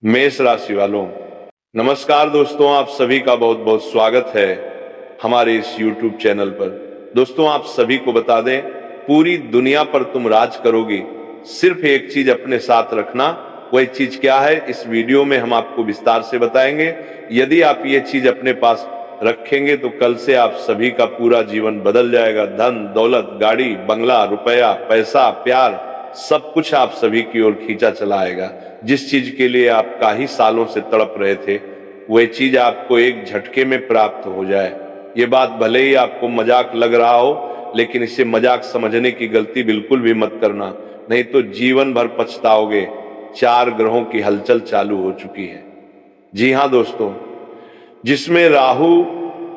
मेष राशि वालों, नमस्कार दोस्तों। आप सभी का बहुत बहुत स्वागत है हमारे इस YouTube चैनल पर। दोस्तों, आप सभी को बता दें, पूरी दुनिया पर तुम राज करोगे, सिर्फ एक चीज अपने साथ रखना। वही चीज क्या है, इस वीडियो में हम आपको विस्तार से बताएंगे। यदि आप ये चीज अपने पास रखेंगे तो कल से आप सभी का पूरा जीवन बदल जाएगा। धन दौलत, गाड़ी बंगला, रुपया पैसा, प्यार, सब कुछ आप सभी की ओर खींचा चला आएगा। जिस चीज के लिए आप काफी सालों से तड़प रहे थे, वह चीज आपको एक झटके में प्राप्त हो जाए। ये बात भले ही आपको मजाक लग रहा हो, लेकिन इसे मजाक समझने की गलती बिल्कुल भी मत करना, नहीं तो जीवन भर पछताओगे। 4 ग्रहों की हलचल चालू हो चुकी है। जी हाँ दोस्तों, जिसमें राहु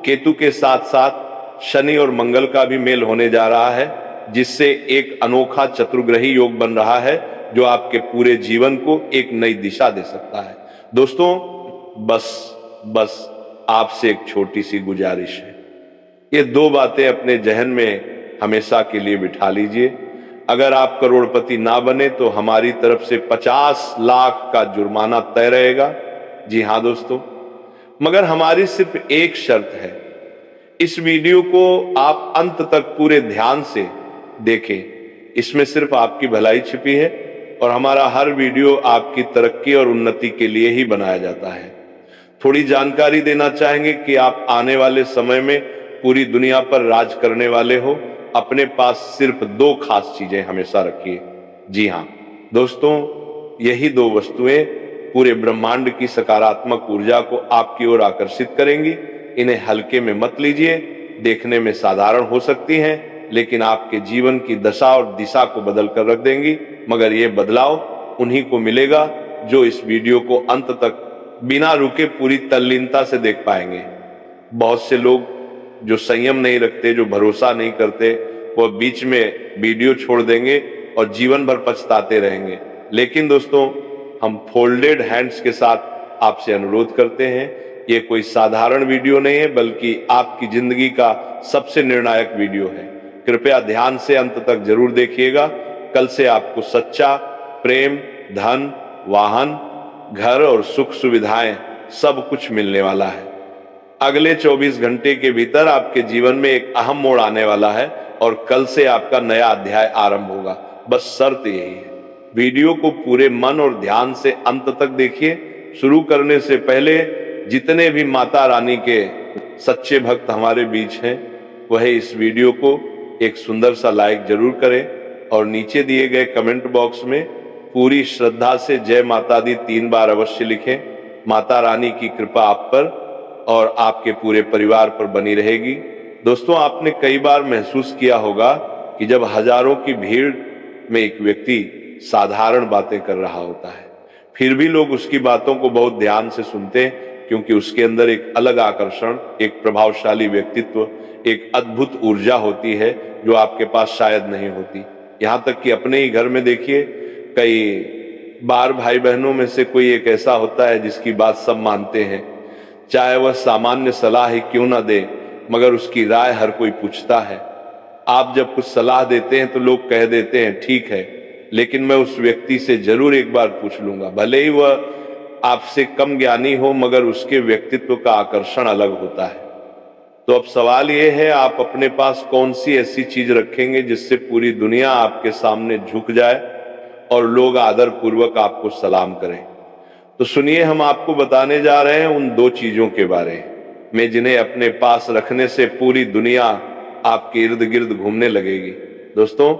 केतु के साथ साथ शनि और मंगल का भी मेल होने जा रहा है, जिससे एक अनोखा चतुर्ग्रही योग बन रहा है जो आपके पूरे जीवन को एक नई दिशा दे सकता है। दोस्तों, बस आपसे एक छोटी सी गुजारिश है। ये 2 बातें अपने जहन में हमेशा के लिए बिठा लीजिए। अगर आप करोड़पति ना बने तो हमारी तरफ से 50 लाख का जुर्माना तय रहेगा। जी हाँ दोस्तों, मगर हमारी सिर्फ एक शर्त है। इस वीडियो को आप अंत तक पूरे ध्यान से देखें। इसमें सिर्फ आपकी भलाई छिपी है और हमारा हर वीडियो आपकी तरक्की और उन्नति के लिए ही बनाया जाता है। थोड़ी जानकारी देना चाहेंगे कि आप आने वाले समय में पूरी दुनिया पर राज करने वाले हो। अपने पास सिर्फ 2 खास चीजें हमेशा रखिए। जी हाँ दोस्तों, यही 2 वस्तुएं पूरे ब्रह्मांड की सकारात्मक ऊर्जा को आपकी ओर आकर्षित करेंगी। इन्हें हल्के में मत लीजिए। देखने में साधारण हो सकती हैं, लेकिन आपके जीवन की दशा और दिशा को बदल कर रख देंगी। मगर यह बदलाव उन्हीं को मिलेगा जो इस वीडियो को अंत तक बिना रुके पूरी तल्लीनता से देख पाएंगे। बहुत से लोग जो संयम नहीं रखते, जो भरोसा नहीं करते, वह बीच में वीडियो छोड़ देंगे और जीवन भर पछताते रहेंगे। लेकिन दोस्तों, हम फोल्डेड हैंड्स के साथ आपसे अनुरोध करते हैं, ये कोई साधारण वीडियो नहीं है, बल्कि आपकी जिंदगी का सबसे निर्णायक वीडियो है। कृपया ध्यान से अंत तक जरूर देखिएगा। कल से आपको सच्चा प्रेम, धन, वाहन, घर और सुख सुविधाएं सब कुछ मिलने वाला है। अगले 24 घंटे के भीतर आपके जीवन में एक अहम मोड़ आने वाला है और कल से आपका नया अध्याय आरंभ होगा। बस शर्त यही है, वीडियो को पूरे मन और ध्यान से अंत तक देखिए। शुरू करने से पहले जितने भी माता रानी के सच्चे भक्त हमारे बीच हैं, वह इस वीडियो को एक सुंदर सा लाइक जरूर करें और नीचे दिए गए कमेंट बॉक्स में पूरी श्रद्धा से जय माता दी 3 बार अवश्य लिखें। माता रानी की कृपा आप पर और आपके पूरे परिवार पर बनी रहेगी। दोस्तों, आपने कई बार महसूस किया होगा कि जब हजारों की भीड़ में एक व्यक्ति साधारण बातें कर रहा होता है, फिर भी लोग उसकी बातों को बहुत ध्यान से सुनते हैं, क्योंकि उसके अंदर एक अलग आकर्षण, एक प्रभावशाली व्यक्तित्व, एक अद्भुत ऊर्जा होती है जो आपके पास शायद नहीं होती। यहाँ तक कि अपने ही घर में देखिए, कई बार भाई बहनों में से कोई एक ऐसा होता है जिसकी बात सब मानते हैं, चाहे वह सामान्य सलाह ही क्यों ना दे, मगर उसकी राय हर कोई पूछता है। आप जब कुछ सलाह देते हैं तो लोग कह देते हैं ठीक है, लेकिन मैं उस व्यक्ति से जरूर एक बार पूछ लूंगा। भले ही वह आपसे कम ज्ञानी हो, मगर उसके व्यक्तित्व का आकर्षण अलग होता है। तो अब सवाल यह है, आप अपने पास कौन सी ऐसी चीज रखेंगे जिससे पूरी दुनिया आपके सामने झुक जाए और लोग आदर पूर्वक आपको सलाम करें। तो सुनिए, हम आपको बताने जा रहे हैं उन 2 चीजों के बारे में जिन्हें अपने पास रखने से पूरी दुनिया आपके इर्द गिर्द घूमने लगेगी। दोस्तों,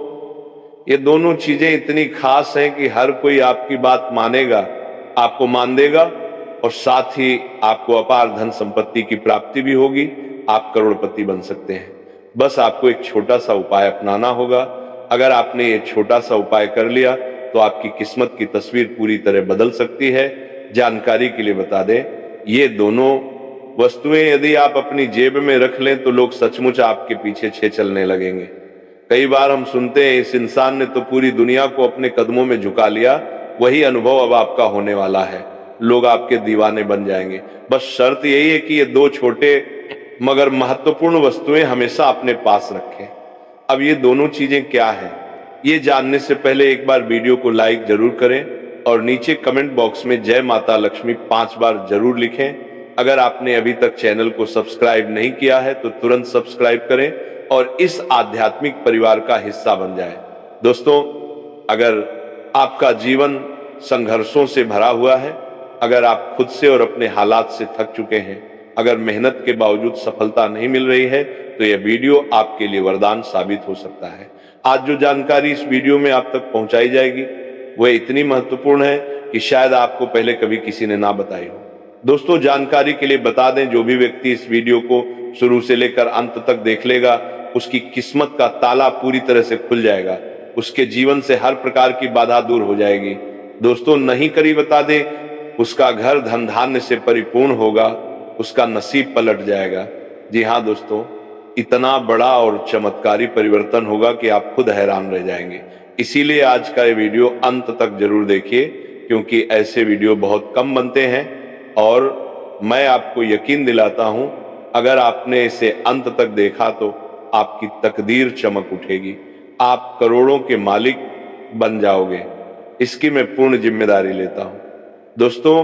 ये दोनों चीजें इतनी खास हैं कि हर कोई आपकी बात मानेगा, आपको मान देगा और साथ ही आपको अपार धन संपत्ति की प्राप्ति भी होगी। आप करोड़पति बन सकते हैं। बस आपको एक छोटा सा उपाय अपनाना होगा। अगर आपने ये छोटा सा उपाय कर लिया तो आपकी किस्मत की तस्वीर पूरी तरह बदल सकती है। जानकारी के लिए बता दें, ये दोनों वस्तुएं यदि आप अपनी जेब में रख लें तो लोग सचमुच आपके पीछे चलने लगेंगे। कई बार हम सुनते हैं, इस इंसान ने तो पूरी दुनिया को अपने कदमों में झुका लिया। वही अनुभव अब आपका होने वाला है। लोग आपके दीवाने बन जाएंगे। बस शर्त यही है कि ये 2 छोटे मगर महत्वपूर्ण वस्तुएं हमेशा अपने पास रखें। अब ये दोनों चीजें क्या हैं, ये जानने से पहले एक बार वीडियो को लाइक जरूर करें और नीचे कमेंट बॉक्स में जय माता लक्ष्मी 5 बार जरूर लिखें। अगर आपने अभी तक चैनल को सब्सक्राइब नहीं किया है तो तुरंत सब्सक्राइब करें और इस आध्यात्मिक परिवार का हिस्सा बन जाएं। दोस्तों, अगर आपका जीवन संघर्षों से भरा हुआ है, अगर आप खुद से और अपने हालात से थक चुके हैं, अगर मेहनत के बावजूद सफलता नहीं मिल रही है, तो यह वीडियो आपके लिए वरदान साबित हो सकता है। आज जो जानकारी इस वीडियो में आप तक पहुंचाई जाएगी वह इतनी महत्वपूर्ण है कि शायद आपको पहले कभी किसी ने ना बताई हो। दोस्तों, जानकारी के लिए बता दें, जो भी व्यक्ति इस वीडियो को शुरू से लेकर अंत तक देख लेगा, उसकी किस्मत का ताला पूरी तरह से खुल जाएगा। उसके जीवन से हर प्रकार की बाधा दूर हो जाएगी। दोस्तों, नहीं करी बता दें, उसका घर धन धान्य से परिपूर्ण होगा, उसका नसीब पलट जाएगा। जी हाँ दोस्तों, इतना बड़ा और चमत्कारी परिवर्तन होगा कि आप खुद हैरान रह जाएंगे। इसीलिए आज का ये वीडियो अंत तक जरूर देखिए, क्योंकि ऐसे वीडियो बहुत कम बनते हैं और मैं आपको यकीन दिलाता हूं, अगर आपने इसे अंत तक देखा तो आपकी तकदीर चमक उठेगी, आप करोड़ों के मालिक बन जाओगे। इसकी मैं पूर्ण जिम्मेदारी लेता हूं। दोस्तों,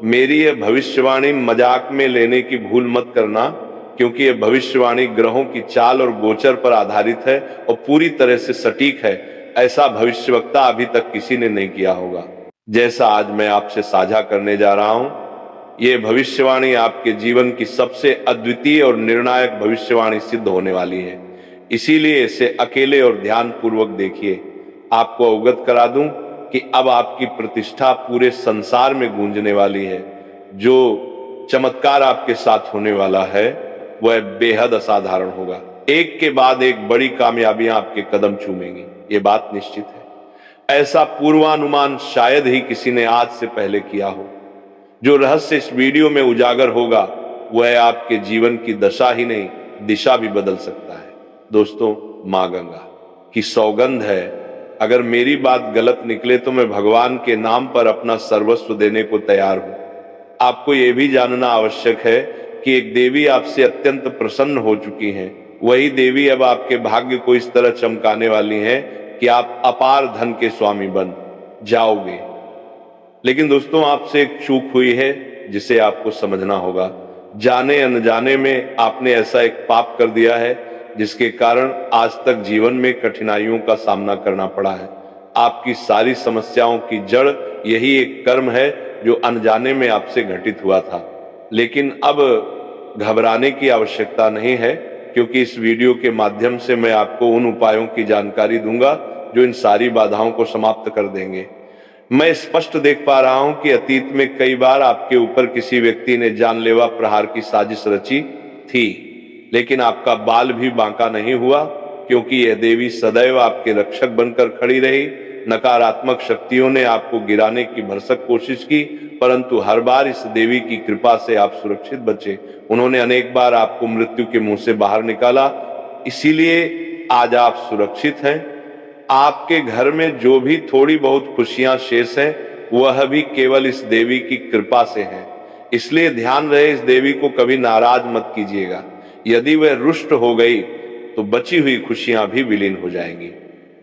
मेरी यह भविष्यवाणी मजाक में लेने की भूल मत करना, क्योंकि यह भविष्यवाणी ग्रहों की चाल और गोचर पर आधारित है और पूरी तरह से सटीक है। ऐसा भविष्यवक्ता अभी तक किसी ने नहीं किया होगा जैसा आज मैं आपसे साझा करने जा रहा हूं। यह भविष्यवाणी आपके जीवन की सबसे अद्वितीय और निर्णायक भविष्यवाणी सिद्ध होने वाली है। इसीलिए इसे अकेले और ध्यान पूर्वक देखिए। आपको अवगत करा दूं कि अब आपकी प्रतिष्ठा पूरे संसार में गूंजने वाली है। जो चमत्कार आपके साथ होने वाला है वह बेहद असाधारण होगा। एक के बाद एक बड़ी कामयाबियां आपके कदम चूमेंगी, ये बात निश्चित है। ऐसा पूर्वानुमान शायद ही किसी ने आज से पहले किया हो। जो रहस्य इस वीडियो में उजागर होगा वह आपके जीवन की दशा ही नहीं, दिशा भी बदल सकता है। दोस्तों, मां गंगा की सौगंध है, अगर मेरी बात गलत निकले तो मैं भगवान के नाम पर अपना सर्वस्व देने को तैयार हूं। आपको यह भी जानना आवश्यक है कि एक देवी आपसे अत्यंत प्रसन्न हो चुकी हैं। वही देवी अब आपके भाग्य को इस तरह चमकाने वाली है कि आप अपार धन के स्वामी बन जाओगे। लेकिन दोस्तों, आपसे एक चूक हुई है जिसे आपको समझना होगा। जाने अनजाने में आपने ऐसा एक पाप कर दिया है जिसके कारण आज तक जीवन में कठिनाइयों का सामना करना पड़ा है। आपकी सारी समस्याओं की जड़ यही एक कर्म है जो अनजाने में आपसे घटित हुआ था। लेकिन अब घबराने की आवश्यकता नहीं है, क्योंकि इस वीडियो के माध्यम से मैं आपको उन उपायों की जानकारी दूंगा जो इन सारी बाधाओं को समाप्त कर देंगे। मैं स्पष्ट देख पा रहा हूं कि अतीत में कई बार आपके ऊपर किसी व्यक्ति ने जानलेवा प्रहार की साजिश रची थी, लेकिन आपका बाल भी बांका नहीं हुआ, क्योंकि यह देवी सदैव आपके रक्षक बनकर खड़ी रही। नकारात्मक शक्तियों ने आपको गिराने की भरसक कोशिश की, परंतु हर बार इस देवी की कृपा से आप सुरक्षित बचे। उन्होंने अनेक बार आपको मृत्यु के मुंह से बाहर निकाला, इसीलिए आज आप सुरक्षित हैं। आपके घर में जो भी थोड़ी बहुत खुशियां शेष हैं, वह भी केवल इस देवी की कृपा से है। इसलिए ध्यान रहे, इस देवी को कभी नाराज मत कीजिएगा। यदि वह रुष्ट हो गई तो बची हुई खुशियां भी विलीन हो जाएंगी।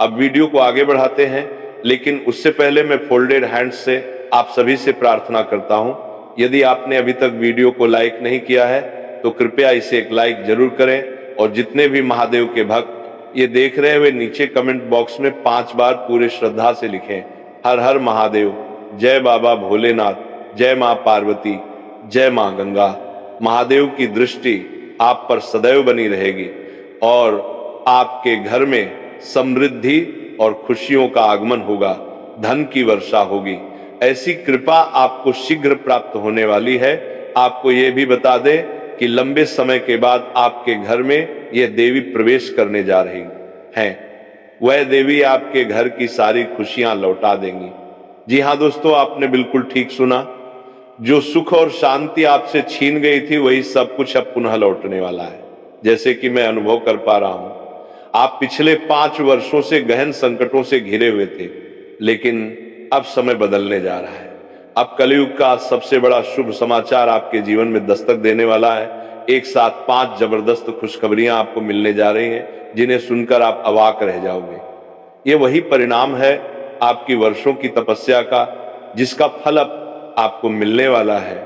अब वीडियो को आगे बढ़ाते हैं, लेकिन उससे पहले मैं फोल्डेड हैंड्स से आप सभी से प्रार्थना करता हूं, यदि आपने अभी तक वीडियो को लाइक नहीं किया है तो कृपया इसे एक लाइक जरूर करें। और जितने भी महादेव के भक्त ये देख रहे हैं वे नीचे कमेंट बॉक्स में 5 बार पूरे श्रद्धा से लिखें, हर हर महादेव, जय बाबा भोलेनाथ, जय मां पार्वती, जय मां गंगा। महादेव की दृष्टि आप पर सदैव बनी रहेगी और आपके घर में समृद्धि और खुशियों का आगमन होगा, धन की वर्षा होगी। ऐसी कृपा आपको शीघ्र प्राप्त होने वाली है। आपको यह भी बता दें कि लंबे समय के बाद आपके घर में यह देवी प्रवेश करने जा रही हैं। वह देवी आपके घर की सारी खुशियां लौटा देंगी। जी हां दोस्तों, आपने बिल्कुल ठीक सुना। जो सुख और शांति आपसे छीन गई थी वही सब कुछ अब पुनः लौटने वाला है, जैसे कि मैं अनुभव कर पा रहा हूं। आप पिछले 5 वर्षों से गहन संकटों से घिरे हुए थे, लेकिन अब समय बदलने जा रहा है। अब कलयुग का सबसे बड़ा शुभ समाचार आपके जीवन में दस्तक देने वाला है। एक साथ 5 जबरदस्त खुशखबरियां आपको मिलने जा रही हैं, जिन्हें सुनकर आप अवाक रह जाओगे। ये वही परिणाम है आपकी वर्षों की तपस्या का, जिसका फल अब आपको मिलने वाला है।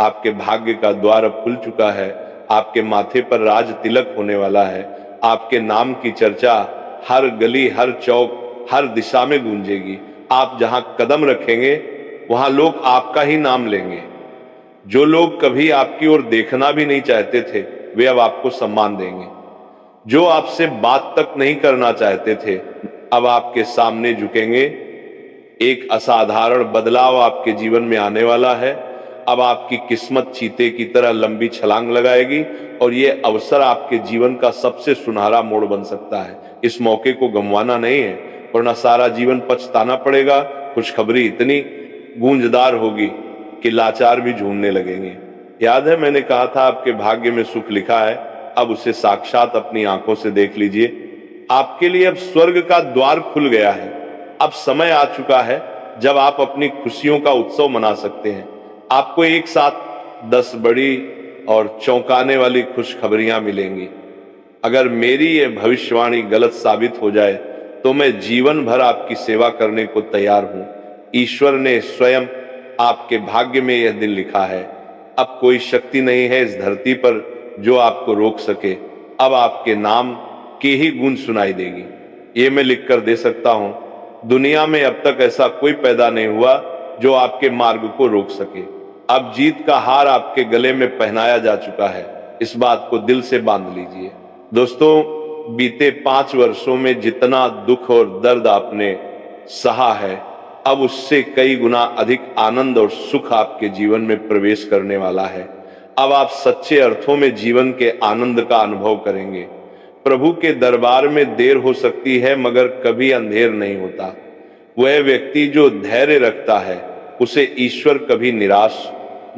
आपके भाग्य का द्वार अब खुल चुका है। आपके माथे पर राज तिलक होने वाला है। आपके नाम की चर्चा हर गली, हर चौक, हर दिशा में गूंजेगी। आप जहां कदम रखेंगे वहां लोग आपका ही नाम लेंगे। जो लोग कभी आपकी ओर देखना भी नहीं चाहते थे, वे अब आपको सम्मान देंगे। जो आपसे बात तक नहीं करना चाहते थे, अब आपके सामने झुकेंगे। एक असाधारण बदलाव आपके जीवन में आने वाला है। अब आपकी किस्मत चीते की तरह लंबी छलांग लगाएगी और यह अवसर आपके जीवन का सबसे सुनहरा मोड़ बन सकता है। इस मौके को गंवाना नहीं है, वरना सारा जीवन पछताना पड़ेगा। खुशखबरी इतनी गूंजदार होगी कि लाचार भी झूमने लगेंगे। याद है मैंने कहा था आपके भाग्य में सुख लिखा है, अब उसे साक्षात अपनी आंखों से देख लीजिए। आपके लिए अब स्वर्ग का द्वार खुल गया है। अब समय आ चुका है जब आप अपनी खुशियों का उत्सव मना सकते हैं। आपको एक साथ 10 बड़ी और चौंकाने वाली खुशखबरियां मिलेंगी। अगर मेरी यह भविष्यवाणी गलत साबित हो जाए तो मैं जीवन भर आपकी सेवा करने को तैयार हूं। ईश्वर ने स्वयं आपके भाग्य में यह दिन लिखा है। अब कोई शक्ति नहीं है इस धरती पर जो आपको रोक सके। अब आपके नाम की ही गूंज सुनाई देगी। ये मैं लिख कर दे सकता हूं। दुनिया में अब तक ऐसा कोई पैदा नहीं हुआ जो आपके मार्ग को रोक सके। अब जीत का हार आपके गले में पहनाया जा चुका है। इस बात को दिल से बांध लीजिए। दोस्तों, बीते 5 वर्षों में जितना दुख और दर्द आपने सहा है, अब उससे कई गुना अधिक आनंद और सुख आपके जीवन में प्रवेश करने वाला है। अब आप सच्चे अर्थों में जीवन के आनंद का अनुभव करेंगे। प्रभु के दरबार में देर हो सकती है, मगर कभी अंधेर नहीं होता। वह व्यक्ति जो धैर्य रखता है उसे ईश्वर कभी निराश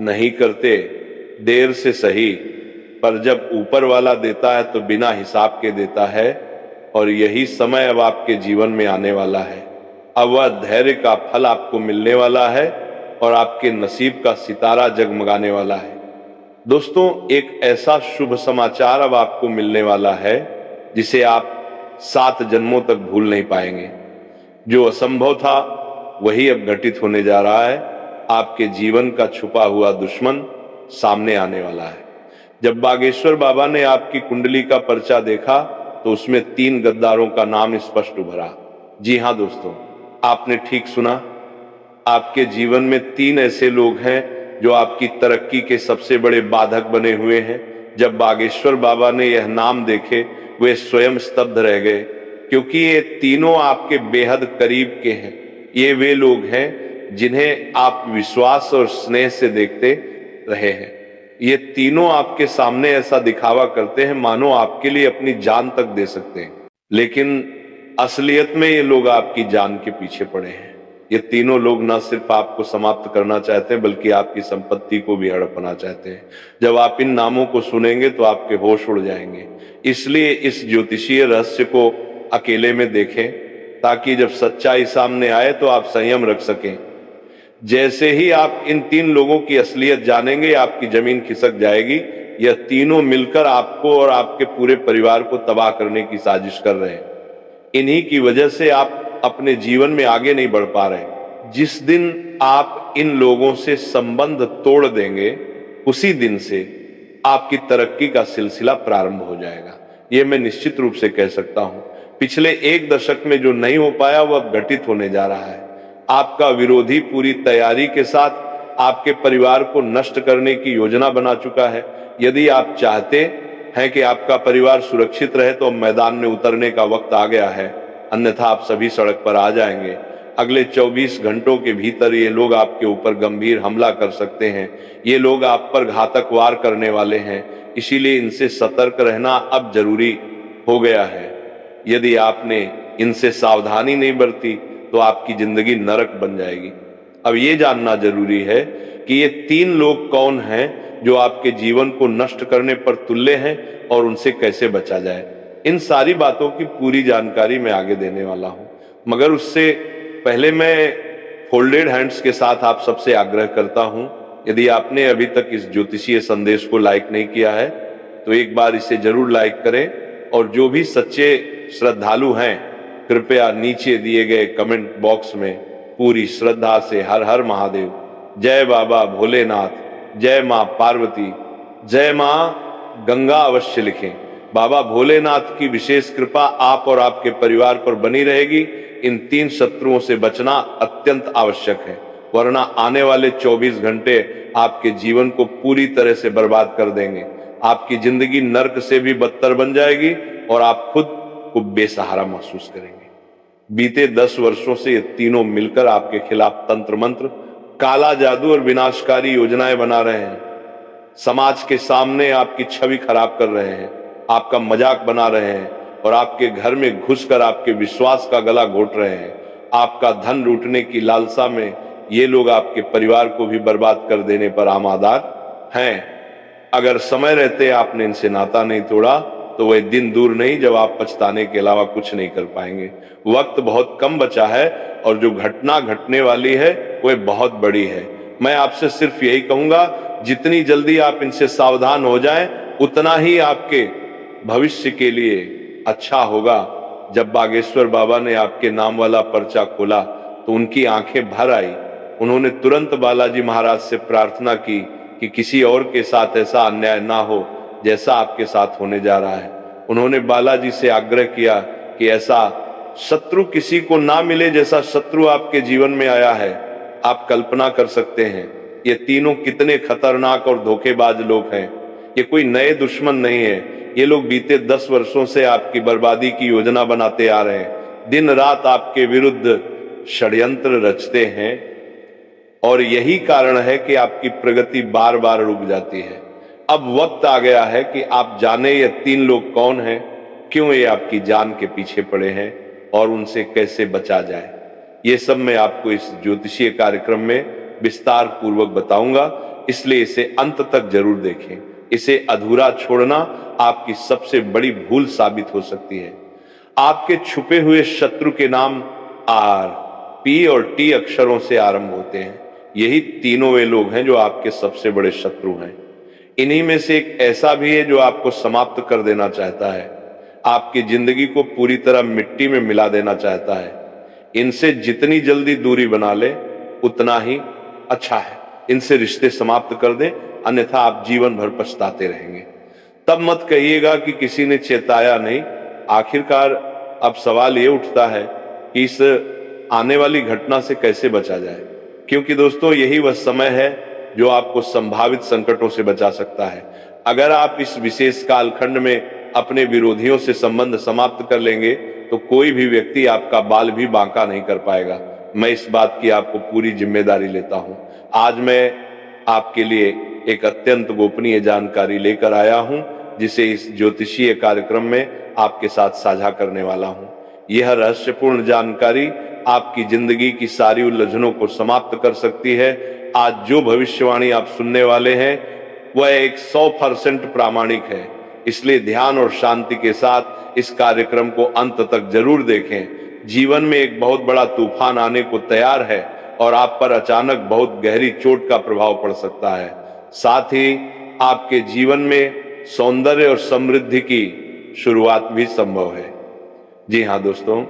नहीं करते। देर से सही, पर जब ऊपर वाला देता है तो बिना हिसाब के देता है। और यही समय अब आपके जीवन में आने वाला है। अब वह धैर्य का फल आपको मिलने वाला है और आपके नसीब का सितारा जगमगाने वाला है। दोस्तों, एक ऐसा शुभ समाचार अब आपको मिलने वाला है जिसे आप 7 जन्मों तक भूल नहीं पाएंगे। जो असंभव था वही अब घटित होने जा रहा है। आपके जीवन का छुपा हुआ दुश्मन सामने आने वाला है। जब बागेश्वर बाबा ने आपकी कुंडली का पर्चा देखा तो उसमें 3 गद्दारों का नाम स्पष्ट उभरा। जी हां दोस्तों, आपने ठीक सुना। आपके जीवन में 3 ऐसे लोग हैं जो आपकी तरक्की के सबसे बड़े बाधक बने हुए हैं। जब बागेश्वर बाबा ने यह नाम देखे, वे स्वयं स्तब्ध रह गए, क्योंकि ये तीनों आपके बेहद करीब के हैं। ये वे लोग हैं जिन्हें आप विश्वास और स्नेह से देखते रहे हैं। ये तीनों आपके सामने ऐसा दिखावा करते हैं मानो आपके लिए अपनी जान तक दे सकते हैं, लेकिन असलियत में ये लोग आपकी जान के पीछे पड़े हैं। ये तीनों लोग न सिर्फ आपको समाप्त करना चाहते हैं, बल्कि आपकी संपत्ति को भी हड़पना चाहते हैं। जब आप इन नामों को सुनेंगे तो आपके होश उड़ जाएंगे। इसलिए इस ज्योतिषीय रहस्य को अकेले में देखें, ताकि जब सच्चाई सामने आए तो आप संयम रख सकें। जैसे ही आप इन 3 लोगों की असलियत जानेंगे, आपकी जमीन खिसक जाएगी। यह तीनों मिलकर आपको और आपके पूरे परिवार को तबाह करने की साजिश कर रहे हैं। इन्हीं की वजह से आप अपने जीवन में आगे नहीं बढ़ पा रहे। जिस दिन आप इन लोगों से संबंध तोड़ देंगे, उसी दिन से आपकी तरक्की का सिलसिला प्रारंभ हो जाएगा। यह मैं निश्चित रूप से कह सकता हूं। पिछले 1 दशक में जो नहीं हो पाया वो अब घटित होने जा रहा है। आपका विरोधी पूरी तैयारी के साथ आपके परिवार को नष्ट करने की योजना बना चुका है। यदि आप चाहते हैं कि आपका परिवार सुरक्षित रहे तो मैदान में उतरने का वक्त आ गया है, अन्यथा आप सभी सड़क पर आ जाएंगे। अगले 24 घंटों के भीतर ये लोग आपके ऊपर गंभीर हमला कर सकते हैं। ये लोग आप पर घातक वार करने वाले हैं, इसीलिए इनसे सतर्क रहना अब जरूरी हो गया है। यदि आपने इनसे सावधानी नहीं बरती तो आपकी जिंदगी नरक बन जाएगी। अब ये जानना जरूरी है कि ये 3 लोग कौन हैं जो आपके जीवन को नष्ट करने पर तुल्य हैं और उनसे कैसे बचा जाए। इन सारी बातों की पूरी जानकारी मैं आगे देने वाला हूं, मगर उससे पहले मैं फोल्डेड हैंड्स के साथ आप सबसे आग्रह करता हूं, यदि आपने अभी तक इस ज्योतिषीय संदेश को लाइक नहीं किया है तो एक बार इसे जरूर लाइक करें। और जो भी सच्चे श्रद्धालु हैं, कृपया नीचे दिए गए कमेंट बॉक्स में पूरी श्रद्धा से हर हर महादेव, जय बाबा भोलेनाथ, जय मां पार्वती, जय मां गंगा अवश्य लिखें। बाबा भोलेनाथ की विशेष कृपा आप और आपके परिवार पर बनी रहेगी। इन 3 शत्रुओं से बचना अत्यंत आवश्यक है, वरना आने वाले 24 घंटे आपके जीवन को पूरी तरह से बर्बाद कर देंगे। आपकी जिंदगी नर्क से भी बदतर बन जाएगी और आप खुद को बेसहारा महसूस करेंगे। बीते 10 वर्षों से ये तीनों मिलकर आपके खिलाफ तंत्र मंत्र, काला जादू और विनाशकारी योजनाएं बना रहे हैं। समाज के सामने आपकी छवि खराब कर रहे हैं, आपका मजाक बना रहे हैं और आपके घर में घुसकर आपके विश्वास का गला घोट रहे हैं। आपका धन लूटने की लालसा में ये लोग आपके परिवार को भी बर्बाद कर देने पर आमादार हैं। अगर समय रहते आपने इनसे नाता नहीं तोड़ा तो वह दिन दूर नहीं जब आप पछताने के अलावा कुछ नहीं कर पाएंगे। वक्त बहुत कम बचा है और जो घटना घटने वाली है वह बहुत बड़ी है। मैं आपसे सिर्फ यही कहूंगा, जितनी जल्दी आप इनसे सावधान हो जाएं, उतना ही आपके भविष्य के लिए अच्छा होगा। जब बागेश्वर बाबा ने आपके नाम वाला पर्चा खोला तो उनकी आंखें भर आई। उन्होंने तुरंत बालाजी महाराज से प्रार्थना की कि किसी और के साथ ऐसा अन्याय ना हो जैसा आपके साथ होने जा रहा है। उन्होंने बालाजी से आग्रह किया कि ऐसा शत्रु किसी को ना मिले जैसा शत्रु आपके जीवन में आया है। आप कल्पना कर सकते हैं ये तीनों कितने खतरनाक और धोखेबाज लोग हैं। ये कोई नए दुश्मन नहीं है, ये लोग बीते 10 वर्षों से आपकी बर्बादी की योजना बनाते आ रहे हैं। दिन रात आपके विरुद्ध षड्यंत्र रचते हैं और यही कारण है कि आपकी प्रगति बार बार रुक जाती है। अब वक्त आ गया है कि आप जाने ये 3 लोग कौन हैं, क्यों ये आपकी जान के पीछे पड़े हैं और उनसे कैसे बचा जाए। ये सब मैं आपको इस ज्योतिषीय कार्यक्रम में विस्तार पूर्वक बताऊंगा, इसलिए इसे अंत तक जरूर देखें। इसे अधूरा छोड़ना आपकी सबसे बड़ी भूल साबित हो सकती है। आपके छुपे हुए शत्रु के नाम आर, पी और टी अक्षरों से आरंभ होते हैं। यही तीनों वे लोग हैं जो आपके सबसे बड़े शत्रु हैं। इन्हीं में से एक ऐसा भी है जो आपको समाप्त कर देना चाहता है, आपकी जिंदगी को पूरी तरह मिट्टी में मिला देना चाहता है। इनसे जितनी जल्दी दूरी बना ले उतना ही अच्छा है। इनसे रिश्ते समाप्त कर दें, अन्यथा आप जीवन भर पछताते रहेंगे। तब मत कहिएगा कि किसी ने चेताया नहीं। आखिरकार अब सवाल ये उठता है कि इस आने वाली घटना से कैसे बचा जाए, क्योंकि दोस्तों यही वह समय है जो आपको संभावित संकटों से बचा सकता है। अगर आप इस विशेष कालखंड में अपने विरोधियों से संबंध समाप्त कर लेंगे तो कोई भी व्यक्ति आपका बाल भी बांका नहीं कर पाएगा। मैं इस बात की आपको पूरी जिम्मेदारी लेता हूं। आज मैं आपके लिए एक अत्यंत गोपनीय जानकारी लेकर आया हूं, जिसे इस ज्योतिषीय कार्यक्रम में आपके साथ साझा करने वाला हूं। यह रहस्यपूर्ण जानकारी आपकी जिंदगी की सारी उलझनों को समाप्त कर सकती है। आज जो भविष्यवाणी आप सुनने वाले हैं वह एक 100% प्रामाणिक है, इसलिए ध्यान और शांति के साथ इस कार्यक्रम को अंत तक जरूर देखें। जीवन में एक बहुत बड़ा तूफान आने को तैयार है और आप पर अचानक बहुत गहरी चोट का प्रभाव पड़ सकता है। साथ ही आपके जीवन में सौंदर्य और समृद्धि की शुरुआत भी संभव है। जी हाँ दोस्तों,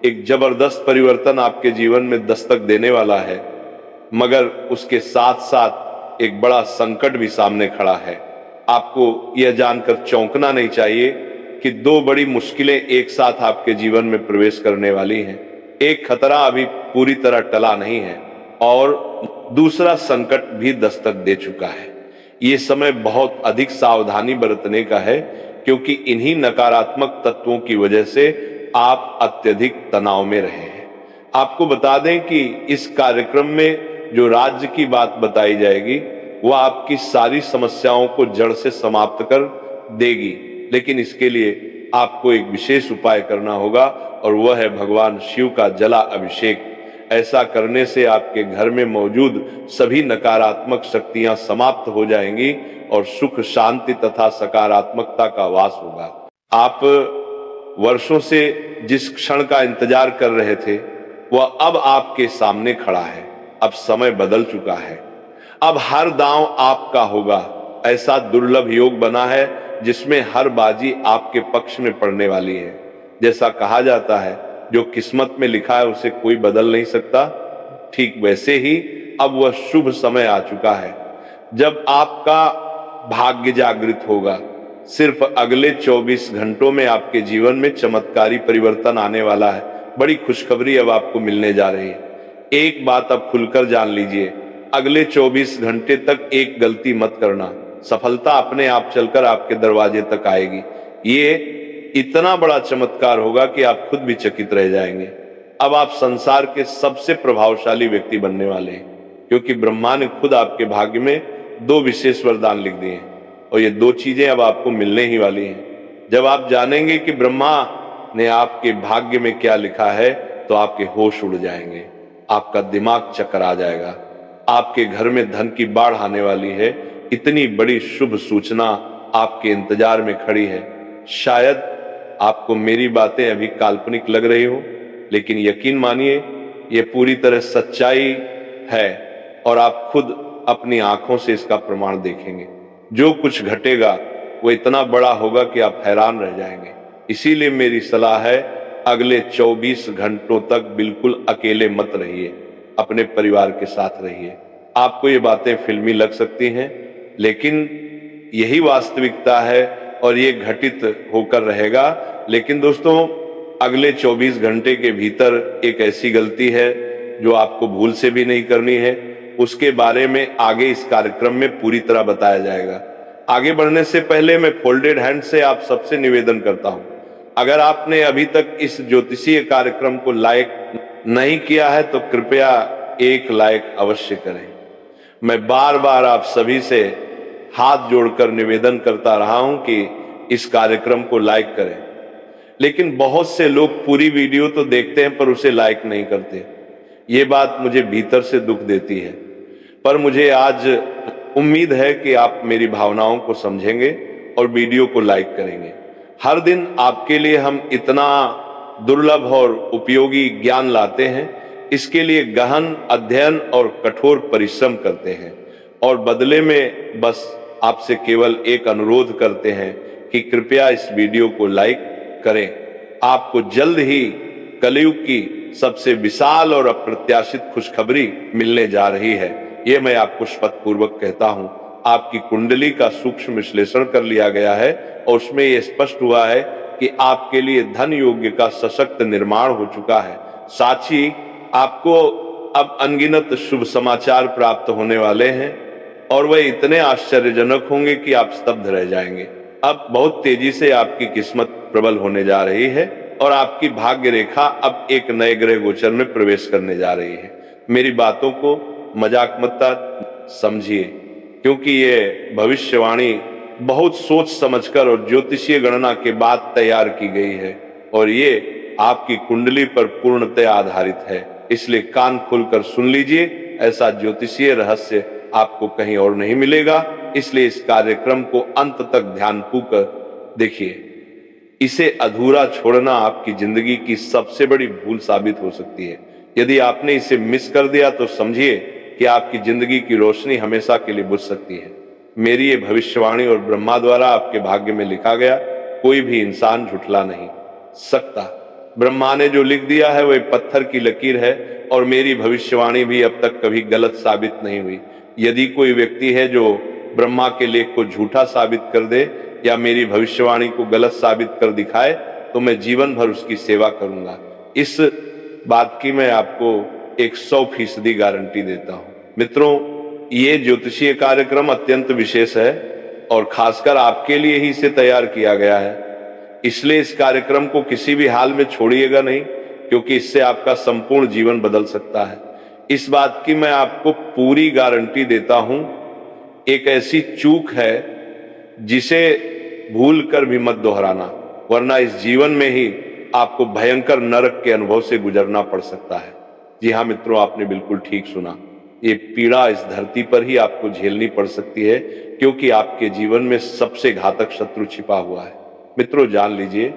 एक जबरदस्त परिवर्तन आपके जीवन में दस्तक देने वाला है, मगर उसके साथ साथ एक बड़ा संकट भी सामने खड़ा है। आपको यह जानकर चौंकना नहीं चाहिए कि 2 बड़ी मुश्किलें एक साथ आपके जीवन में प्रवेश करने वाली हैं। एक खतरा अभी पूरी तरह टला नहीं है और दूसरा संकट भी दस्तक दे चुका है। ये समय बहुत अधिक सावधानी बरतने का है, क्योंकि इन्हीं नकारात्मक तत्वों की वजह से आप अत्यधिक तनाव में रहे हैं। आपको बता दें कि इस कार्यक्रम में जो राज्य की बात बताई जाएगी वह आपकी सारी समस्याओं को जड़ से समाप्त कर देगी, लेकिन इसके लिए आपको एक विशेष उपाय करना होगा और वह है भगवान शिव का जला अभिषेक। ऐसा करने से आपके घर में मौजूद सभी नकारात्मक शक्तियां समाप्त हो जाएंगी और सुख, शांति तथा सकारात्मकता का वास होगा। आप वर्षों से जिस क्षण का इंतजार कर रहे थे वह अब आपके सामने खड़ा है। अब समय बदल चुका है, अब हर दांव आपका होगा। ऐसा दुर्लभ योग बना है जिसमें हर बाजी आपके पक्ष में पड़ने वाली है। जैसा कहा जाता है, जो किस्मत में लिखा है उसे कोई बदल नहीं सकता, ठीक वैसे ही अब वह शुभ समय आ चुका है जब आपका भाग्य जागृत होगा। सिर्फ अगले 24 घंटों में आपके जीवन में चमत्कारी परिवर्तन आने वाला है। बड़ी खुशखबरी अब आपको मिलने जा रही है। एक बात अब खुलकर जान लीजिए, अगले 24 घंटे तक एक गलती मत करना, सफलता अपने आप चलकर आपके दरवाजे तक आएगी। ये इतना बड़ा चमत्कार होगा कि आप खुद भी चकित रह जाएंगे। अब आप संसार के सबसे प्रभावशाली व्यक्ति बनने वाले हैं, क्योंकि ब्रह्मा ने खुद आपके भाग्य में 2 विशेष वरदान लिख दिए हैं और ये 2 चीजें अब आपको मिलने ही वाली हैं। जब आप जानेंगे कि ब्रह्मा ने आपके भाग्य में क्या लिखा है तो आपके होश उड़ जाएंगे, आपका दिमाग चक्कर आ जाएगा। आपके घर में धन की बाढ़ आने वाली है। इतनी बड़ी शुभ सूचना आपके इंतजार में खड़ी है। शायद आपको मेरी बातें अभी काल्पनिक लग रही हो, लेकिन यकीन मानिए ये पूरी तरह सच्चाई है और आप खुद अपनी आंखों से इसका प्रमाण देखेंगे। जो कुछ घटेगा वो इतना बड़ा होगा कि आप हैरान रह जाएंगे। इसीलिए मेरी सलाह है, अगले 24 घंटों तक बिल्कुल अकेले मत रहिए, अपने परिवार के साथ रहिए। आपको ये बातें फिल्मी लग सकती हैं, लेकिन यही वास्तविकता है और ये घटित होकर रहेगा। लेकिन दोस्तों, अगले 24 घंटे के भीतर एक ऐसी गलती है जो आपको भूल से भी नहीं करनी है। उसके बारे में आगे इस कार्यक्रम में पूरी तरह बताया जाएगा। आगे बढ़ने से पहले मैं फोल्डेड हैंड से आप सबसे निवेदन करता हूं, अगर आपने अभी तक इस ज्योतिषीय कार्यक्रम को लाइक नहीं किया है तो कृपया एक लाइक अवश्य करें। मैं बार बार आप सभी से हाथ जोड़कर निवेदन करता रहा हूं कि इस कार्यक्रम को लाइक करें, लेकिन बहुत से लोग पूरी वीडियो तो देखते हैं पर उसे लाइक नहीं करते। ये बात मुझे भीतर से दुख देती है, पर मुझे आज उम्मीद है कि आप मेरी भावनाओं को समझेंगे और वीडियो को लाइक करेंगे। हर दिन आपके लिए हम इतना दुर्लभ और उपयोगी ज्ञान लाते हैं, इसके लिए गहन अध्ययन और कठोर परिश्रम करते हैं और बदले में बस आपसे केवल एक अनुरोध करते हैं कि कृपया इस वीडियो को लाइक करें। आपको जल्द ही कलयुग की सबसे विशाल और अप्रत्याशित खुशखबरी मिलने जा रही है। ये मैं आपको शपथ पूर्वक कहता हूं। आपकी कुंडली का सूक्ष्म विश्लेषण कर लिया गया है और उसमें यह स्पष्ट हुआ है कि आपके लिए धन योग्य का सशक्त निर्माण हो चुका है। साथ ही आपको अब अनगिनत शुभ समाचार प्राप्त होने वाले हैं और वह इतने आश्चर्यजनक होंगे कि आप स्तब्ध रह जाएंगे। अब बहुत तेजी से आपकी किस्मत प्रबल होने जा रही है और आपकी भाग्य रेखा अब एक नए ग्रह गोचर में प्रवेश करने जा रही है। मेरी बातों को मजाक मत समझिए, क्योंकि ये भविष्यवाणी बहुत सोच समझकर और ज्योतिषीय गणना के बाद तैयार की गई है और ये आपकी कुंडली पर पूर्णतः आधारित है। इसलिए कान खोलकर सुन लीजिए, ऐसा ज्योतिषीय रहस्य आपको कहीं और नहीं मिलेगा। इसलिए इस कार्यक्रम को अंत तक ध्यानपूर्वक देखिए। इसे अधूरा छोड़ना आपकी जिंदगी की सबसे बड़ी भूल साबित हो सकती है। यदि आपने इसे मिस कर दिया तो समझिए कि आपकी जिंदगी की रोशनी हमेशा के लिए बुझ सकती है। मेरी ये भविष्यवाणी और ब्रह्मा द्वारा आपके भाग्य में लिखा गया कोई भी इंसान झुठला नहीं सकता। ब्रह्मा ने जो लिख दिया है वह पत्थर की लकीर है और मेरी भविष्यवाणी भी अब तक कभी गलत साबित नहीं हुई। यदि कोई व्यक्ति है जो ब्रह्मा के लेख को झूठा साबित कर दे या मेरी भविष्यवाणी को गलत साबित कर दिखाए तो मैं जीवन भर उसकी सेवा करूंगा। इस बात की मैं आपको 100% गारंटी देता हूं। मित्रों, ये ज्योतिषीय कार्यक्रम अत्यंत विशेष है और खासकर आपके लिए ही इसे तैयार किया गया है। इसलिए इस कार्यक्रम को किसी भी हाल में छोड़िएगा नहीं, क्योंकि इससे आपका संपूर्ण जीवन बदल सकता है। इस बात की मैं आपको पूरी गारंटी देता हूं। एक ऐसी चूक है जिसे भूल कर भी मत दोहराना, वरना इस जीवन में ही आपको भयंकर नरक के अनुभव से गुजरना पड़ सकता है। जी हाँ मित्रों, आपने बिल्कुल ठीक सुना। ये पीड़ा इस धरती पर ही आपको झेलनी पड़ सकती है, क्योंकि आपके जीवन में सबसे घातक शत्रु छिपा हुआ है। मित्रों, जान लीजिए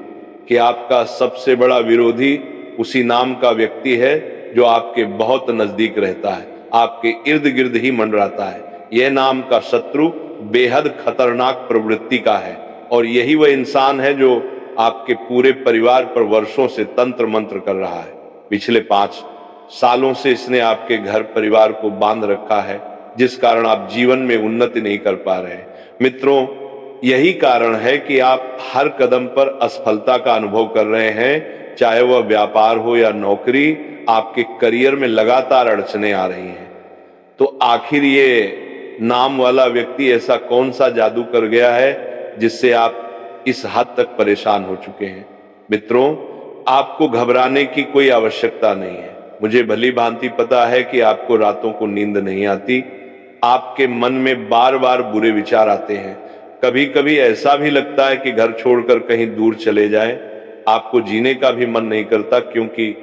कि आपका सबसे बड़ा विरोधी उसी नाम का व्यक्ति है जो आपके बहुत नजदीक रहता है, आपके इर्द गिर्द ही मंडराता है। यह नाम का शत्रु बेहद खतरनाक प्रवृत्ति का है और यही वह इंसान है जो आपके पूरे परिवार पर वर्षों से तंत्र मंत्र कर रहा है। पिछले 5 सालों से इसने आपके घर परिवार को बांध रखा है, जिस कारण आप जीवन में उन्नति नहीं कर पा रहे हैं। मित्रों, यही कारण है कि आप हर कदम पर असफलता का अनुभव कर रहे हैं, चाहे वह व्यापार हो या नौकरी। आपके करियर में लगातार अड़चने आ रही हैं। तो आखिर ये नाम वाला व्यक्ति ऐसा कौन सा जादू कर गया है जिससे आप इस हद तक परेशान हो चुके हैं? मित्रों, आपको घबराने की कोई आवश्यकता नहीं है। मुझे भली भांति पता है कि आपको रातों को नींद नहीं आती, आपके मन में बार बार बुरे विचार आते हैं। कभी कभी ऐसा भी लगता है कि घर छोड़कर कहीं दूर चले जाएं। आपको जीने का भी मन नहीं करता, क्योंकि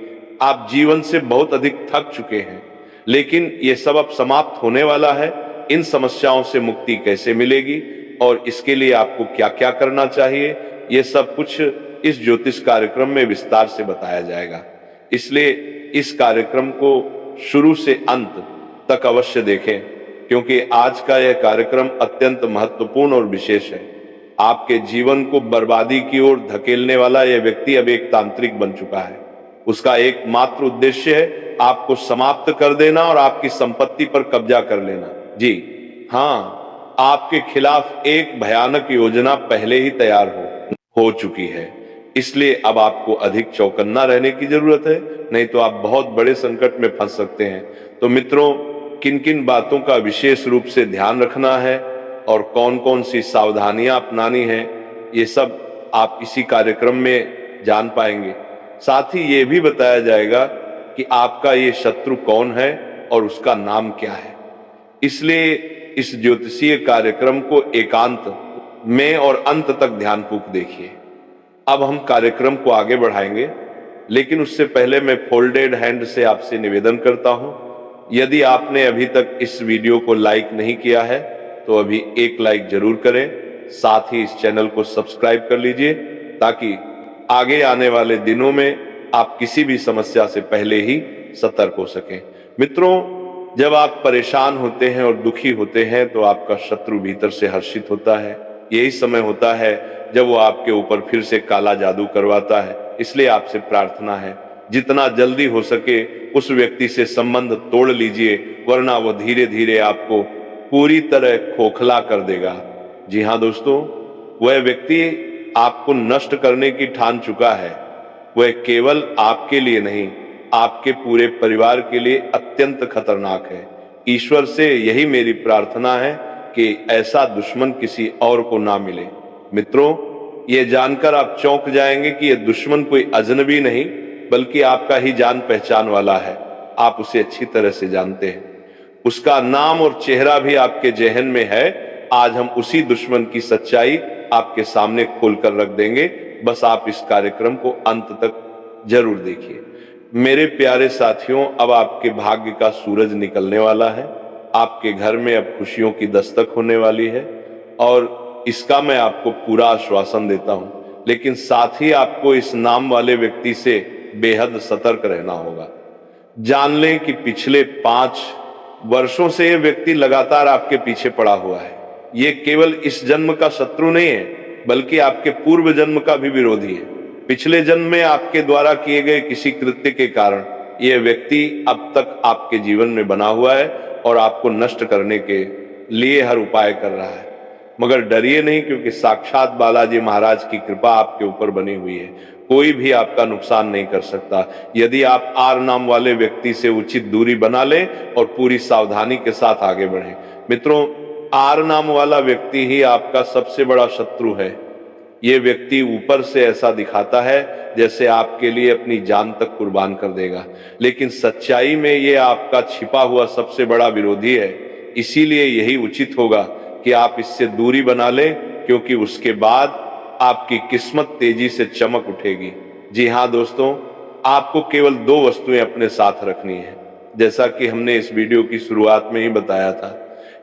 आप जीवन से बहुत अधिक थक चुके हैं। लेकिन ये सब अब समाप्त होने वाला है। इन समस्याओं से मुक्ति कैसे मिलेगी और इसके लिए आपको क्या क्या करना चाहिए, ये सब कुछ इस ज्योतिष कार्यक्रम में विस्तार से बताया जाएगा। इसलिए इस कार्यक्रम को शुरू से अंत तक अवश्य देखें, क्योंकि आज का यह कार्यक्रम अत्यंत महत्वपूर्ण और विशेष है। आपके जीवन को बर्बादी की ओर धकेलने वाला यह व्यक्ति अब एक तांत्रिक बन चुका है। उसका एकमात्र उद्देश्य है आपको समाप्त कर देना और आपकी संपत्ति पर कब्जा कर लेना। जी हाँ, आपके खिलाफ एक भयानक योजना पहले ही तैयार हो चुकी है। इसलिए अब आपको अधिक चौकन्ना रहने की जरूरत है, नहीं तो आप बहुत बड़े संकट में फंस सकते हैं। तो मित्रों, किन किन बातों का विशेष रूप से ध्यान रखना है और कौन कौन सी सावधानियां अपनानी है, ये सब आप इसी कार्यक्रम में जान पाएंगे। साथ ही ये भी बताया जाएगा कि आपका ये शत्रु कौन है और उसका नाम क्या है। इसलिए इस ज्योतिषीय कार्यक्रम को एकांत में और अंत तक ध्यानपूर्वक देखिए। अब हम कार्यक्रम को आगे बढ़ाएंगे, लेकिन उससे पहले मैं फोल्डेड हैंड से आपसे निवेदन करता हूं, यदि आपने अभी तक इस वीडियो को लाइक नहीं किया है तो अभी एक लाइक जरूर करें। साथ ही इस चैनल को सब्सक्राइब कर लीजिए, ताकि आगे आने वाले दिनों में आप किसी भी समस्या से पहले ही सतर्क हो सकें। मित्रों, जब आप परेशान होते हैं और दुखी होते हैं तो आपका शत्रु भीतर से हर्षित होता है। यही समय होता है जब वो आपके ऊपर फिर से काला जादू करवाता है। इसलिए आपसे प्रार्थना है, जितना जल्दी हो सके उस व्यक्ति से संबंध तोड़ लीजिए, वरना वो धीरे धीरे आपको पूरी तरह खोखला कर देगा। जी हाँ दोस्तों, वह व्यक्ति आपको नष्ट करने की ठान चुका है। वह केवल आपके लिए नहीं, आपके पूरे परिवार के लिए अत्यंत खतरनाक है। ईश्वर से यही मेरी प्रार्थना है कि ऐसा दुश्मन किसी और को ना मिले। मित्रों, ये जानकर आप चौंक जाएंगे कि यह दुश्मन कोई अजनबी नहीं, बल्कि आपका ही जान पहचान वाला है। आप उसे अच्छी तरह से जानते हैं, उसका नाम और चेहरा भी आपके जेहन में है। आज हम उसी दुश्मन की सच्चाई आपके सामने खोलकर रख देंगे। बस आप इस कार्यक्रम को अंत तक जरूर देखिए। मेरे प्यारे साथियों, अब आपके भाग्य का सूरज निकलने वाला है। आपके घर में अब खुशियों की दस्तक होने वाली है, और इसका मैं आपको पूरा आश्वासन देता हूं। लेकिन साथ ही आपको इस नाम वाले व्यक्ति से बेहद सतर्क रहना होगा। जान लें कि पिछले 5 वर्षों से यह व्यक्ति लगातार आपके पीछे पड़ा हुआ है। ये केवल इस जन्म का शत्रु नहीं है, बल्कि आपके पूर्व जन्म का भी विरोधी है। पिछले जन्म में आपके द्वारा किए गए किसी कृत्य के कारण यह व्यक्ति अब तक आपके जीवन में बना हुआ है और आपको नष्ट करने के लिए हर उपाय कर रहा है। मगर डरिए नहीं, क्योंकि साक्षात बालाजी महाराज की कृपा आपके ऊपर बनी हुई है। कोई भी आपका नुकसान नहीं कर सकता, यदि आप आर नाम वाले व्यक्ति से उचित दूरी बना लें और पूरी सावधानी के साथ आगे बढ़ें। मित्रों, आर नाम वाला व्यक्ति ही आपका सबसे बड़ा शत्रु है। ये व्यक्ति ऊपर से ऐसा दिखाता है जैसे आपके लिए अपनी जान तक कुर्बान कर देगा, लेकिन सच्चाई में ये आपका छिपा हुआ सबसे बड़ा विरोधी है। इसीलिए यही उचित होगा कि आप इससे दूरी बना लें, क्योंकि उसके बाद आपकी किस्मत तेजी से चमक उठेगी। जी हाँ दोस्तों, आपको केवल 2 वस्तुएं अपने साथ रखनी है, जैसा कि हमने इस वीडियो की शुरुआत में ही बताया था।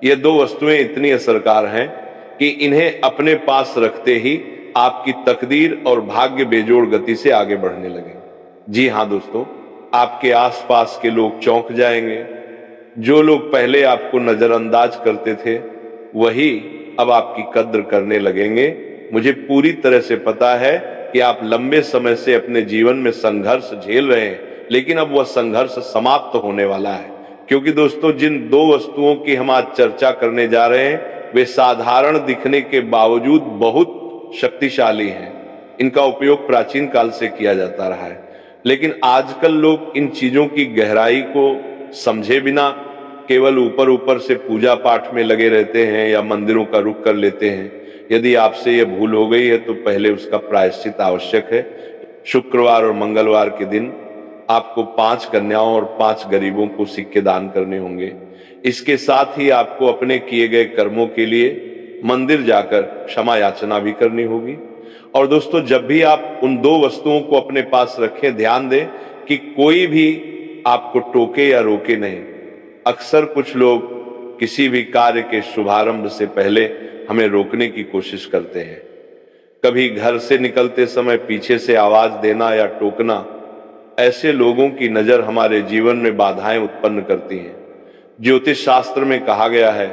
ये 2 वस्तुएं इतनी असरकार हैं कि इन्हें अपने पास रखते ही आपकी तकदीर और भाग्य बेजोड़ गति से आगे बढ़ने लगे। जी हाँ दोस्तों, आपके आसपास के लोग चौंक जाएंगे। जो लोग पहले आपको नजरअंदाज करते थे, वही अब आपकी कद्र करने लगेंगे। मुझे पूरी तरह से पता है कि आप लंबे समय से अपने जीवन में संघर्ष झेल रहे हैं, लेकिन अब वह संघर्ष समाप्त होने वाला है। क्योंकि दोस्तों, जिन दो वस्तुओं की हम आज चर्चा करने जा रहे हैं वे साधारण दिखने के बावजूद बहुत शक्तिशाली हैं। इनका उपयोग प्राचीन काल से किया जाता रहा है, लेकिन आजकल लोग इन चीजों की गहराई को समझे बिना केवल ऊपर ऊपर से पूजा पाठ में लगे रहते हैं या मंदिरों का रुख कर लेते हैं। यदि आपसे यह भूल हो गई है तो पहले उसका प्रायश्चित आवश्यक है। शुक्रवार और मंगलवार के दिन आपको 5 कन्याओं और 5 गरीबों को सिक्के दान करने होंगे। इसके साथ ही आपको अपने किए गए कर्मों के लिए मंदिर जाकर क्षमा याचना भी करनी होगी। और दोस्तों, जब भी आप उन दो वस्तुओं को अपने पास रखें, ध्यान दें कि कोई भी आपको टोके या रोके नहीं। अक्सर कुछ लोग किसी भी कार्य के शुभारंभ से पहले हमें रोकने की कोशिश करते हैं। कभी घर से निकलते समय पीछे से आवाज देना या टोकना, ऐसे लोगों की नजर हमारे जीवन में बाधाएं उत्पन्न करती हैं। ज्योतिष शास्त्र में कहा गया है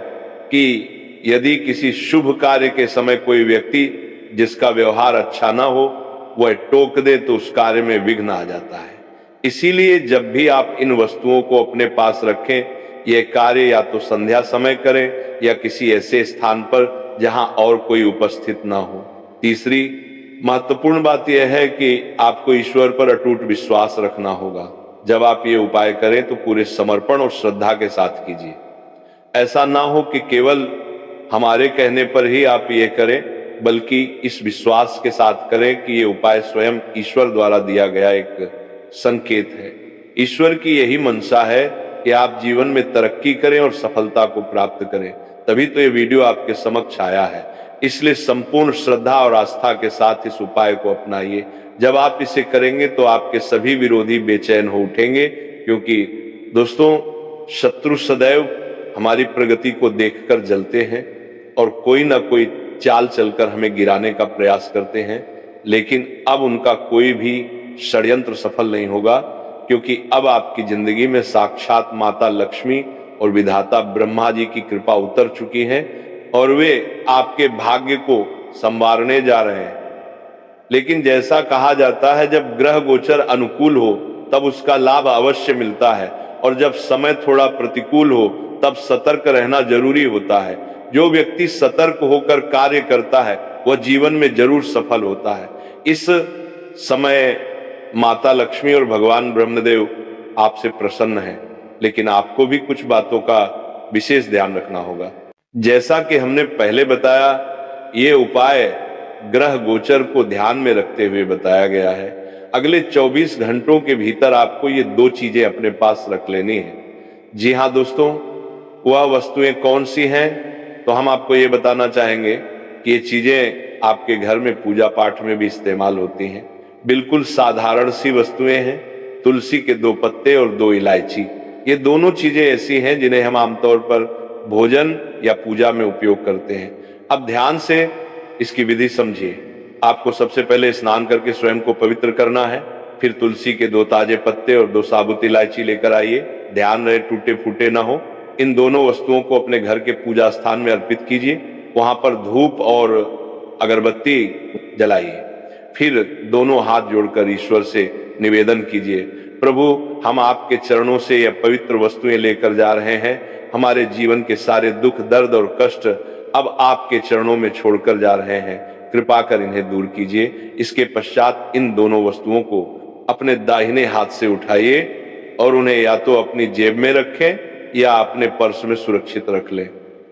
कि यदि किसी शुभ कार्य के समय कोई व्यक्ति जिसका व्यवहार अच्छा ना हो वह टोक दे तो उस कार्य में विघ्न आ जाता है। इसीलिए जब भी आप इन वस्तुओं को अपने पास रखें, यह कार्य या तो संध्या समय करें या किसी ऐसे स्थान पर जहां और कोई उपस्थित ना हो। तीसरी महत्वपूर्ण बात यह है कि आपको ईश्वर पर अटूट विश्वास रखना होगा। जब आप ये उपाय करें तो पूरे समर्पण और श्रद्धा के साथ कीजिए। ऐसा ना हो कि केवल हमारे कहने पर ही आप ये करें, बल्कि इस विश्वास के साथ करें कि ये उपाय स्वयं ईश्वर द्वारा दिया गया एक संकेत है। ईश्वर की यही मंशा है कि आप जीवन में तरक्की करें और सफलता को प्राप्त करें। तभी तो ये वीडियो आपके समक्ष आया है। इसलिए संपूर्ण श्रद्धा और आस्था के साथ इस उपाय को अपनाइए। जब आप इसे करेंगे तो आपके सभी विरोधी बेचैन हो उठेंगे, क्योंकि दोस्तों, शत्रु सदैव हमारी प्रगति को देखकर जलते हैं और कोई ना कोई चाल चलकर हमें गिराने का प्रयास करते हैं। लेकिन अब उनका कोई भी षड्यंत्र सफल नहीं होगा, क्योंकि अब आपकी जिंदगी में साक्षात माता लक्ष्मी और विधाता ब्रह्मा जी की कृपा उतर चुकी है और वे आपके भाग्य को संवारने जा रहे हैं। लेकिन जैसा कहा जाता है, जब ग्रह गोचर अनुकूल हो तब उसका लाभ अवश्य मिलता है, और जब समय थोड़ा प्रतिकूल हो तब सतर्क रहना जरूरी होता है। जो व्यक्ति सतर्क होकर कार्य करता है वह जीवन में जरूर सफल होता है। इस समय माता लक्ष्मी और भगवान ब्रह्मदेव आपसे प्रसन्न हैं, लेकिन आपको भी कुछ बातों का विशेष ध्यान रखना होगा। जैसा कि हमने पहले बताया, ये उपाय ग्रह गोचर को ध्यान में रखते हुए बताया गया है। अगले 24 घंटों के भीतर आपको ये 2 चीजें अपने पास रख लेनी है। जी हाँ दोस्तों, वह वस्तुएं कौन सी हैं? तो हम आपको ये बताना चाहेंगे कि ये चीजें आपके घर में पूजा पाठ में भी इस्तेमाल होती हैं। बिल्कुल साधारण सी वस्तुएं हैं। तुलसी के 2 पत्ते और 2 इलायची, ये दोनों चीजें ऐसी हैं जिन्हें हम आमतौर पर भोजन या पूजा में उपयोग करते हैं। अब ध्यान से इसकी विधि समझिए। आपको सबसे पहले स्नान करके स्वयं को पवित्र करना है। फिर तुलसी के 2 ताजे पत्ते और 2 साबुत इलायची लेकर आइए। ध्यान रहे टूटे फूटे ना हो। इन दोनों वस्तुओं को अपने घर के पूजा स्थान में अर्पित कीजिए। वहां पर धूप और अगरबत्ती जलाइए। फिर दोनों हाथ जोड़कर ईश्वर से निवेदन कीजिए, प्रभु, हम आपके चरणों से यह पवित्र वस्तुएं लेकर जा रहे हैं। हमारे जीवन के सारे दुख, दर्द और कष्ट अब आपके चरणों में छोड़कर जा रहे हैं। कृपा कर इन्हें दूर कीजिए। इसके पश्चात इन दोनों वस्तुओं को अपने दाहिने हाथ से उठाइए और उन्हें या तो अपनी जेब में रखें या अपने पर्स में सुरक्षित रख लें।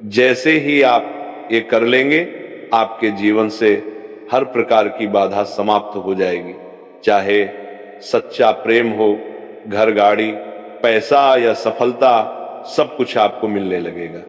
जैसे ही आप ये कर लेंगे, आपके जीवन से हर प्रकार की बाधा समाप्त हो जाएगी। चाहे सच्चा प्रेम हो, घर गाड़ी, पैसा या सफलता, सब कुछ आपको मिलने लगेगा।